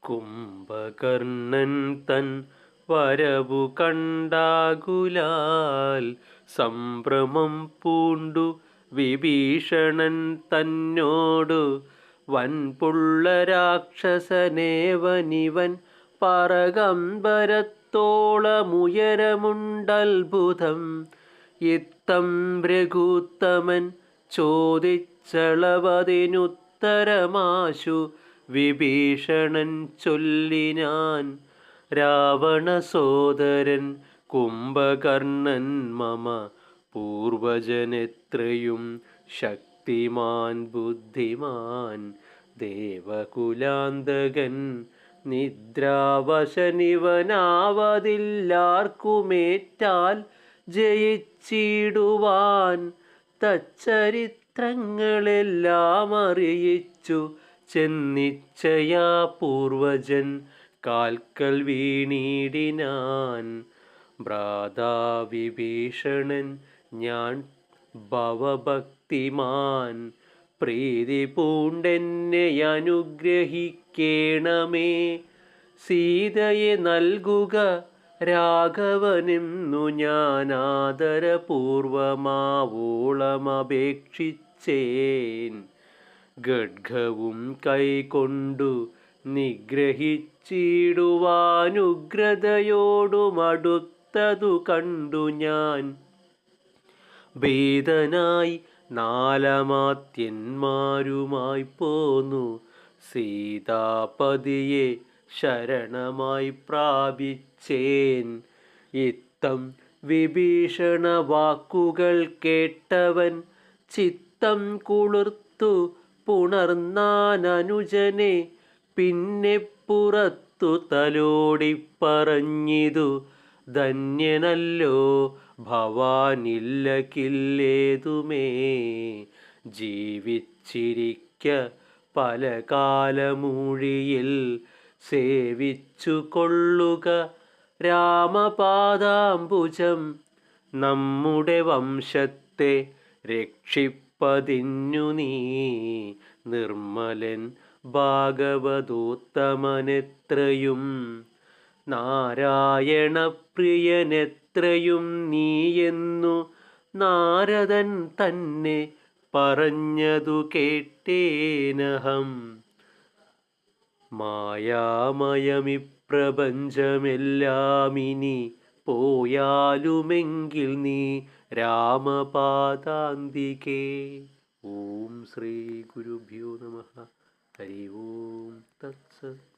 കുംഭകർണൻ തൻ വരവു കണ്ടാകുലാൽ സംഭ്രമം പൂണ്ടു വിഭീഷണൻ തന്നോടു വൻപുള്ള രാക്ഷസനേവനിവൻ പറകമ്പരത്തോളമുയരമുണ്ടത്ഭുതം ഇത്തം രഘുത്തമൻ ചോദിച്ചളവതിനുത്തരമാശു വിഭീഷണൻ ചൊല്ലിനാൻ. രാവണസോദരൻ കുംഭകർണൻ മമ പൂർവജനെത്രയും ശക്തിമാൻ ബുദ്ധിമാൻ ദേവകുലാന്തകൻ നിദ്രാവശനിവനാവതില്ലാർക്കുമേറ്റാൽ ജയിച്ചിടുവാൻ തച്ചരിത്രങ്ങളെല്ലാം അറിയിച്ചു ചെന്നിച്ചയാ പൂർവജൻ കാൽക്കൽ വീണിടിനാൻ. ഭ്രാതാവിഭീഷണൻ ഞാൻ ഭവഭക്തിമാൻ പ്രീതി പൂണ്ടെന്നെ അനുഗ്രഹിക്കേണമേ. സീതയെ നൽകുക രാഘവനെന്നു ഞാൻ ആദരപൂർവമാവോളമപേക്ഷിച്ചേൻ. ഖഡ്ഗവും കൈകൊണ്ടു നിഗ്രഹിച്ചിടുവാനുഗ്രതയോടുമടുത്തതു കണ്ടു ഞാൻ. ഭീതനായി നാലമാത്യന്മാരുമായി പോന്നു സീതാപതിയെ ശരണമായി പ്രാപിച്ചേൻ. ഇത്തം വിഭീഷണ വാക്കുകൾ കേട്ടവൻ ചിത്തം കുളിർത്തു പുണർന്നാനനുജനെ പിന്നെ പുറത്തു തലോടിപ്പറഞ്ഞിതു ധന്യനല്ലോ ഭവാനില്ലകില്ലേതുമേ. ജീവിച്ചിരിക്ക പല കാലമൂഴിയിൽ സേവിച്ചു കൊള്ളുക രാമപാദാംബുജം. നമ്മുടെ വംശത്തെ രക്ഷിപ്പതിന്നു നീ നിർമ്മലൻ ഭാഗവതോത്തമനെത്രയും നാരായണപ്രിയനെത്രയും നീയെന്നു നാരദൻ തന്നെ പറഞ്ഞതു കേട്ടേനഹം. മായാമയമിപ്രപഞ്ചമെല്ലാമിനി പോയാലുമെങ്കിൽ നീ രാമപാദാന്തികേ. ഓം ശ്രീ ഗുരുഭ്യോ നമഃ. ഹരി ഓം തത്സത്.